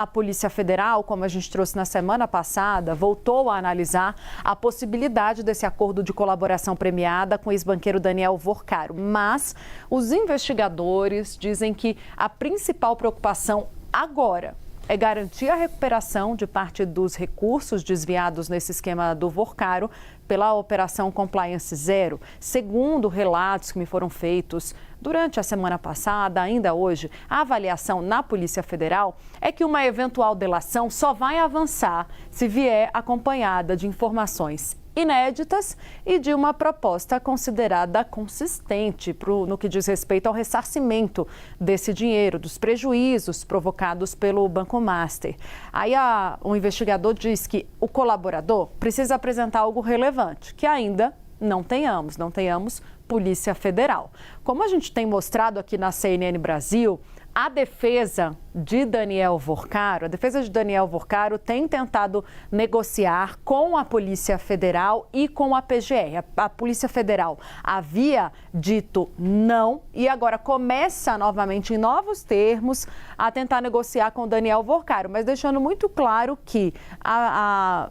A Polícia Federal, como a gente trouxe na semana passada, voltou a analisar a possibilidade desse acordo de colaboração premiada com o ex-banqueiro Daniel Vorcaro. Mas os investigadores dizem que a principal preocupação agora é garantir a recuperação de parte dos recursos desviados nesse esquema do Vorcaro pela Operação Compliance Zero. Segundo relatos que me foram feitos durante a semana passada, ainda hoje, a avaliação na Polícia Federal é que uma eventual delação só vai avançar se vier acompanhada de informações inéditas e de uma proposta considerada consistente no que diz respeito ao ressarcimento desse dinheiro, dos prejuízos provocados pelo Banco Master. Aí o investigador diz que o colaborador precisa apresentar algo relevante, que ainda não tenhamos Polícia Federal. Como a gente tem mostrado aqui na CNN Brasil, a defesa de Daniel Vorcaro tem tentado negociar com a Polícia Federal e com a PGR. A Polícia Federal havia dito não e agora começa novamente em novos termos a tentar negociar com Daniel Vorcaro, mas deixando muito claro que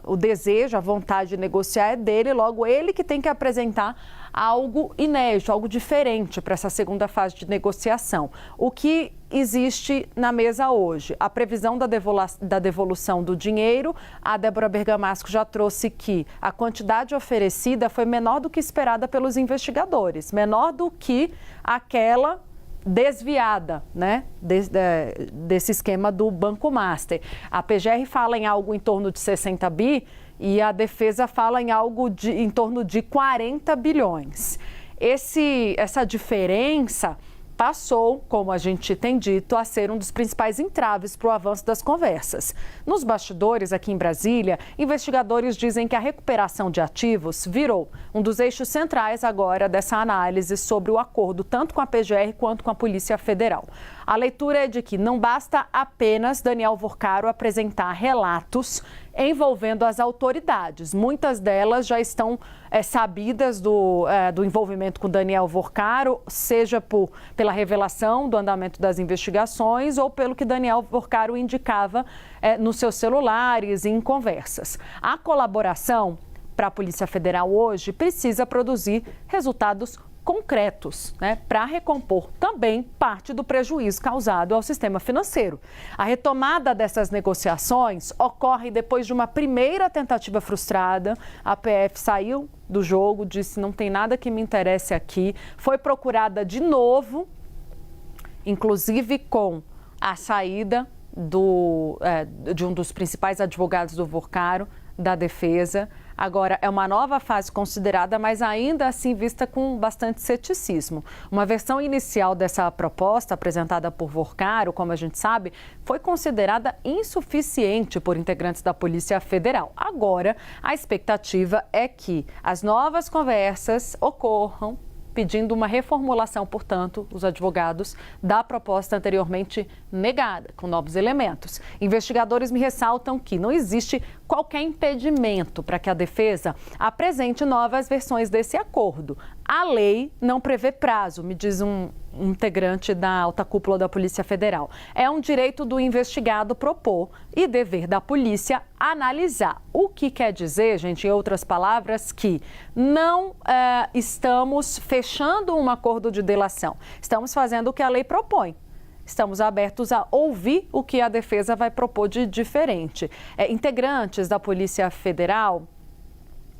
o desejo, a vontade de negociar é dele, logo ele que tem que apresentar algo inédito, algo diferente para essa segunda fase de negociação. O que existe na mesa hoje? A previsão da devolução do dinheiro. A Débora Bergamasco já trouxe que a quantidade oferecida foi menor do que esperada pelos investigadores, menor do que aquela desviada, né, desse esquema do Banco Master. A PGR fala em algo em torno de 60 bi e a defesa fala em algo em torno de 40 bilhões. Essa diferença passou, como a gente tem dito, a ser um dos principais entraves para o avanço das conversas. Nos bastidores, aqui em Brasília, investigadores dizem que a recuperação de ativos virou um dos eixos centrais agora dessa análise sobre o acordo, tanto com a PGR quanto com a Polícia Federal. A leitura é de que não basta apenas Daniel Vorcaro apresentar relatos envolvendo as autoridades. Muitas delas já estão sabidas do envolvimento com Daniel Vorcaro, seja pela revelação do andamento das investigações ou pelo que Daniel Vorcaro indicava nos seus celulares e em conversas. A colaboração para a Polícia Federal hoje precisa produzir resultados concretos, né, para recompor também parte do prejuízo causado ao sistema financeiro. A retomada dessas negociações ocorre depois de uma primeira tentativa frustrada. A PF saiu do jogo, disse não tem nada que me interesse aqui, foi procurada de novo, inclusive com a saída de um dos principais advogados do Vorcaro, da defesa. Agora, é uma nova fase considerada, mas ainda assim vista com bastante ceticismo. Uma versão inicial dessa proposta, apresentada por Vorcaro, como a gente sabe, foi considerada insuficiente por integrantes da Polícia Federal. Agora, a expectativa é que as novas conversas ocorram, pedindo uma reformulação, portanto, os advogados da proposta anteriormente negada, com novos elementos. Investigadores me ressaltam que não existe qualquer impedimento para que a defesa apresente novas versões desse acordo. A lei não prevê prazo, me diz um integrante da alta cúpula da Polícia Federal. É um direito do investigado propor e dever da polícia analisar. O que quer dizer, gente, em outras palavras, que não estamos fechando um acordo de delação. Estamos fazendo o que a lei propõe. Estamos abertos a ouvir o que a defesa vai propor de diferente. Integrantes da Polícia Federal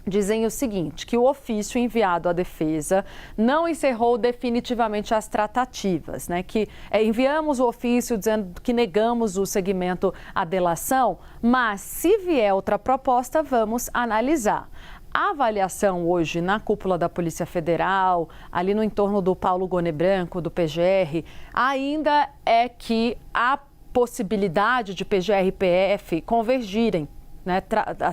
dizem o seguinte, que o ofício enviado à defesa não encerrou definitivamente as tratativas, né? Que enviamos o ofício dizendo que negamos o seguimento à delação, mas se vier outra proposta, vamos analisar. A avaliação hoje na cúpula da Polícia Federal, ali no entorno do Paulo Gone Branco, do PGR, ainda é que há possibilidade de PGR e PF convergirem, né,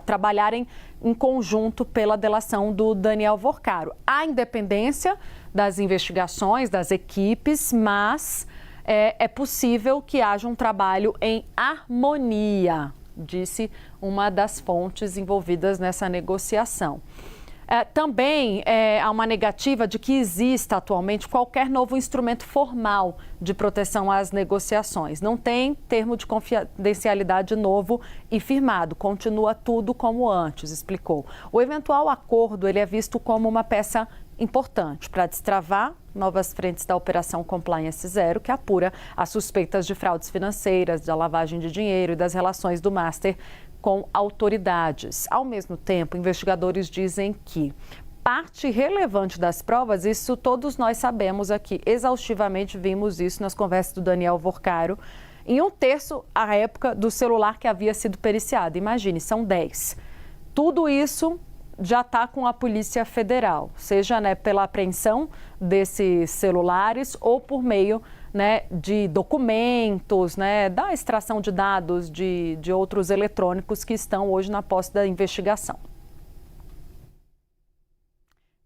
trabalharem em conjunto pela delação do Daniel Vorcaro. Há independência das investigações, das equipes, mas é possível que haja um trabalho em harmonia, disse uma das fontes envolvidas nessa negociação. Também há uma negativa de que exista atualmente qualquer novo instrumento formal de proteção às negociações. Não tem termo de confidencialidade novo e firmado. Continua tudo como antes, explicou. O eventual acordo ele é visto como uma peça importante para destravar novas frentes da Operação Compliance Zero, que apura as suspeitas de fraudes financeiras, da lavagem de dinheiro e das relações do Master com autoridades. Ao mesmo tempo, investigadores dizem que parte relevante das provas, isso todos nós sabemos aqui, exaustivamente vimos isso nas conversas do Daniel Vorcaro, em 1/3 a época do celular que havia sido periciado. Imagine, são 10. Tudo isso já está com a Polícia Federal, seja pela apreensão desses celulares ou por meio de documentos, da extração de dados de outros eletrônicos que estão hoje na posse da investigação.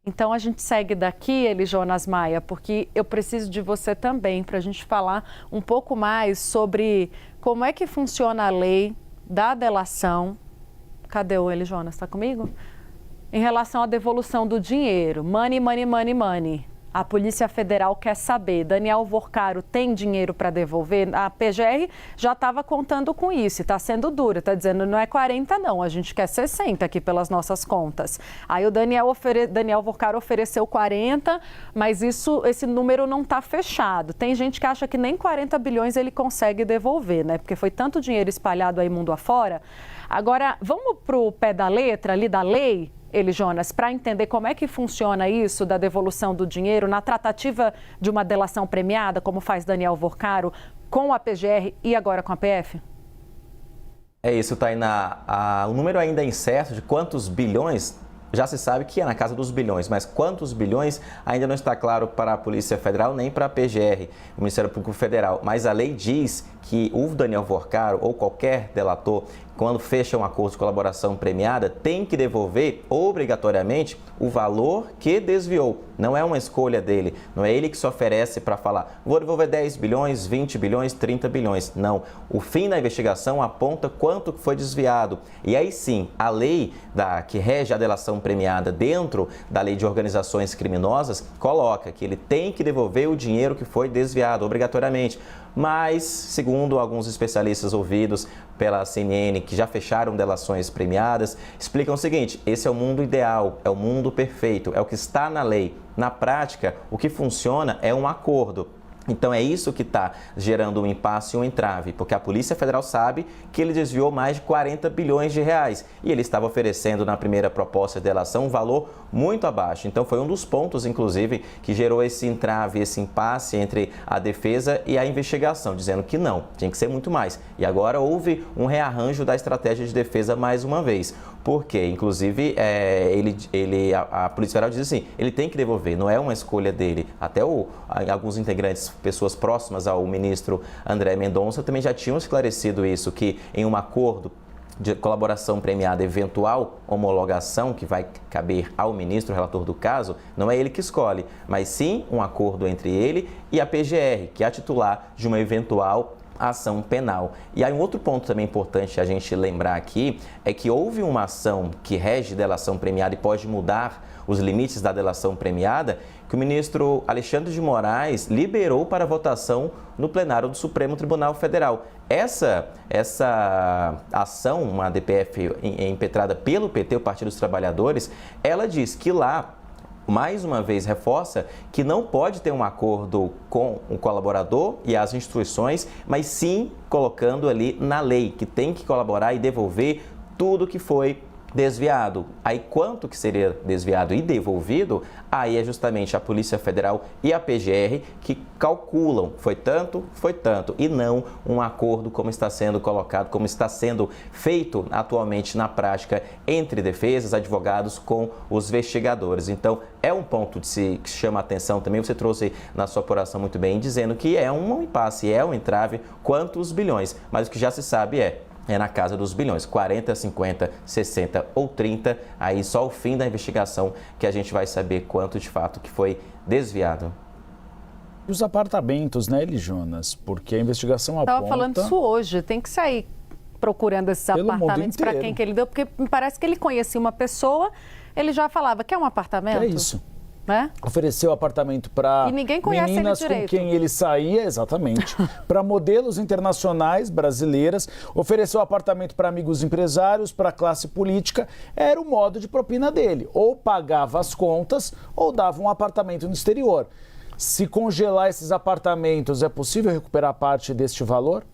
Então a gente segue daqui, Elijonas Maia, porque eu preciso de você também para a gente falar um pouco mais sobre como é que funciona a lei da delação. Cadê o Elijonas? Está comigo? Em relação à devolução do dinheiro, money, money, money, money. A Polícia Federal quer saber, Daniel Vorcaro tem dinheiro para devolver? A PGR já estava contando com isso, está sendo dura, está dizendo não é 40 não, a gente quer 60 aqui pelas nossas contas. Aí o Daniel Vorcaro ofereceu 40, mas esse número não está fechado. Tem gente que acha que nem 40 bilhões ele consegue devolver, porque foi tanto dinheiro espalhado aí mundo afora. Agora, vamos para o pé da letra ali da lei, Elijonas, para entender como é que funciona isso da devolução do dinheiro na tratativa de uma delação premiada, como faz Daniel Vorcaro, com a PGR e agora com a PF? É isso, Tainá. O número ainda é incerto de quantos bilhões. Já se sabe que é na casa dos bilhões, mas quantos bilhões ainda não está claro para a Polícia Federal nem para a PGR, o Ministério Público Federal. Mas a lei diz que o Daniel Vorcaro ou qualquer delator, quando fecha um acordo de colaboração premiada, tem que devolver obrigatoriamente o valor que desviou. Não é uma escolha dele, não é ele que se oferece para falar, vou devolver 10 bilhões, 20 bilhões, 30 bilhões. Não, o fim da investigação aponta quanto foi desviado. E aí sim, a lei que rege a delação premiada dentro da lei de organizações criminosas coloca que ele tem que devolver o dinheiro que foi desviado obrigatoriamente. Mas, segundo alguns especialistas ouvidos pela CNN que já fecharam delações premiadas, explicam o seguinte: esse é o mundo ideal, é o mundo perfeito, é o que está na lei. Na prática, o que funciona é um acordo. Então é isso que está gerando um impasse e um entrave, porque a Polícia Federal sabe que ele desviou mais de 40 bilhões de reais e ele estava oferecendo na primeira proposta de delação um valor muito abaixo. Então foi um dos pontos, inclusive, que gerou esse entrave, esse impasse entre a defesa e a investigação, dizendo que não, tinha que ser muito mais. E agora houve um rearranjo da estratégia de defesa mais uma vez. Porque, inclusive, a Polícia Federal diz assim, ele tem que devolver, não é uma escolha dele. Até alguns integrantes, pessoas próximas ao ministro André Mendonça, também já tinham esclarecido isso, que em um acordo de colaboração premiada, eventual homologação que vai caber ao ministro, relator do caso, não é ele que escolhe, mas sim um acordo entre ele e a PGR, que é a titular de uma eventual ação penal. E aí um outro ponto também importante a gente lembrar aqui é que houve uma ação que rege delação premiada e pode mudar os limites da delação premiada, que o ministro Alexandre de Moraes liberou para votação no plenário do Supremo Tribunal Federal. Essa ação, uma DPF impetrada pelo PT, o Partido dos Trabalhadores, ela diz que lá, mais uma vez, reforça que não pode ter um acordo com o colaborador e as instituições, mas sim colocando ali na lei que tem que colaborar e devolver tudo que foi desviado. Aí quanto que seria desviado e devolvido, aí é justamente a Polícia Federal e a PGR que calculam, foi tanto, e não um acordo como está sendo colocado, como está sendo feito atualmente na prática entre defesas, advogados com os investigadores. Então, é um ponto que chama a atenção também, você trouxe na sua apuração muito bem, dizendo que é um impasse, é um entrave, quantos bilhões, mas o que já se sabe é na casa dos bilhões, 40, 50, 60 ou 30, aí só o fim da investigação que a gente vai saber quanto de fato que foi desviado. E os apartamentos, né, Elijonas? Porque a investigação aponta... Estava falando isso hoje, tem que sair procurando esses apartamentos para quem que ele deu, porque me parece que ele conhecia uma pessoa ele já falava, quer um apartamento? É isso. Né? Ofereceu apartamento para meninas com quem ele saía, exatamente, para modelos internacionais brasileiras, ofereceu apartamento para amigos empresários, para a classe política, era o modo de propina dele, ou pagava as contas ou dava um apartamento no exterior. Se congelar esses apartamentos, é possível recuperar parte deste valor?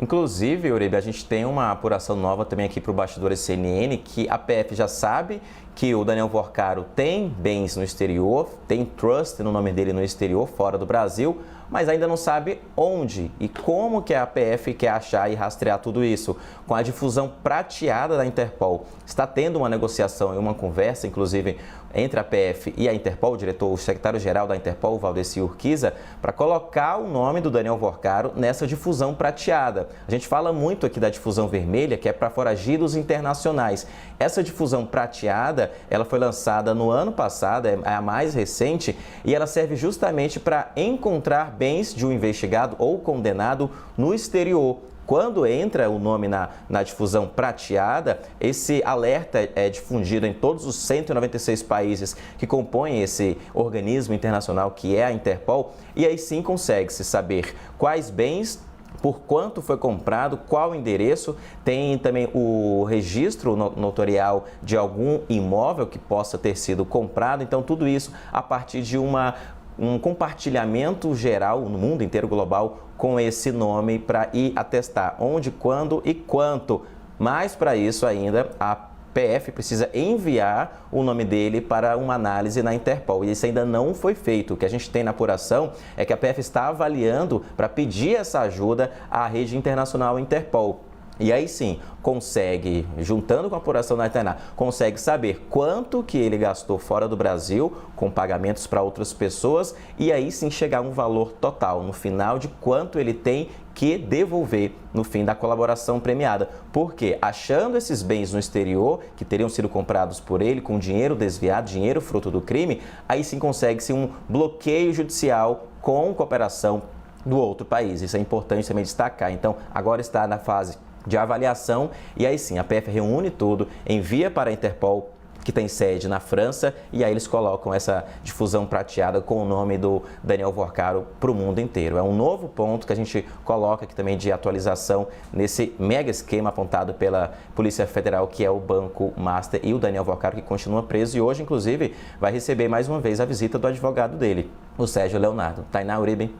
Inclusive, Uribe, a gente tem uma apuração nova também aqui para o Bastidores CNN, que a PF já sabe que o Daniel Vorcaro tem bens no exterior, tem trust no nome dele no exterior, fora do Brasil, mas ainda não sabe onde e como que a PF quer achar e rastrear tudo isso. Com a difusão prateada da Interpol, está tendo uma negociação e uma conversa, inclusive, entre a PF e a Interpol, o secretário-geral da Interpol, Valdeci Urquiza, para colocar o nome do Daniel Vorcaro nessa difusão prateada. A gente fala muito aqui da difusão vermelha, que é para foragidos internacionais. Essa difusão prateada, ela foi lançada no ano passado, é a mais recente, e ela serve justamente para encontrar bens de um investigado ou condenado no exterior. Quando entra o nome na difusão prateada, esse alerta é difundido em todos os 196 países que compõem esse organismo internacional que é a Interpol, e aí sim consegue-se saber quais bens, por quanto foi comprado, qual o endereço, tem também o registro notorial de algum imóvel que possa ter sido comprado. Então, tudo isso a partir de um compartilhamento geral no mundo inteiro global com esse nome para ir atestar onde, quando e quanto. Mas para isso ainda a PF precisa enviar o nome dele para uma análise na Interpol. E isso ainda não foi feito. O que a gente tem na apuração é que a PF está avaliando para pedir essa ajuda à rede internacional Interpol. E aí sim, consegue, juntando com a apuração da Interna, consegue saber quanto que ele gastou fora do Brasil com pagamentos para outras pessoas e aí sim chegar a um valor total, no final de quanto ele tem que devolver no fim da colaboração premiada. Porque achando esses bens no exterior, que teriam sido comprados por ele com dinheiro desviado, dinheiro fruto do crime, aí sim consegue-se um bloqueio judicial com cooperação do outro país. Isso é importante também destacar. Então, agora está na fase de avaliação e aí sim a PF reúne tudo, envia para a Interpol, que tem sede na França, e aí eles colocam essa difusão prateada com o nome do Daniel Vorcaro para o mundo inteiro. É um novo ponto que a gente coloca aqui também de atualização nesse mega esquema apontado pela Polícia Federal, que é o Banco Master, e o Daniel Vorcaro, que continua preso e hoje, inclusive, vai receber mais uma vez a visita do advogado dele, o Sérgio Leonardo. Tainá, Uribe.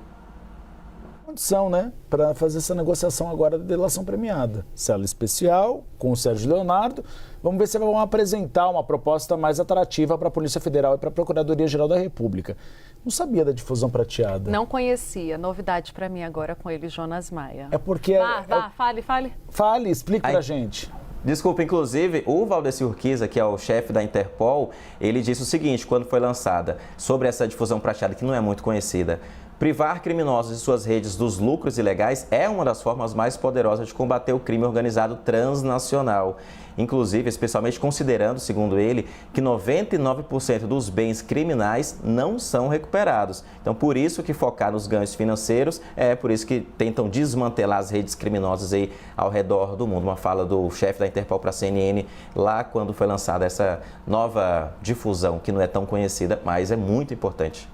Condição, né, para fazer essa negociação agora da delação premiada. Cela especial com o Sérgio Leonardo. Vamos ver se vão apresentar uma proposta mais atrativa para a Polícia Federal e para a Procuradoria-Geral da República. Não sabia da difusão prateada. Não conhecia. Novidade para mim agora com ele, Jonas Maia. É porque... Fale. Fale, explique para a gente. Desculpa, inclusive, o Valdeci Urquiza, que é o chefe da Interpol, ele disse o seguinte, quando foi lançada, sobre essa difusão prateada, que não é muito conhecida: privar criminosos de suas redes dos lucros ilegais é uma das formas mais poderosas de combater o crime organizado transnacional. Inclusive, especialmente considerando, segundo ele, que 99% dos bens criminais não são recuperados. Então, por isso que focar nos ganhos financeiros, por isso que tentam desmantelar as redes criminosas aí ao redor do mundo. Uma fala do chefe da Interpol para a CNN, lá quando foi lançada essa nova difusão, que não é tão conhecida, mas é muito importante.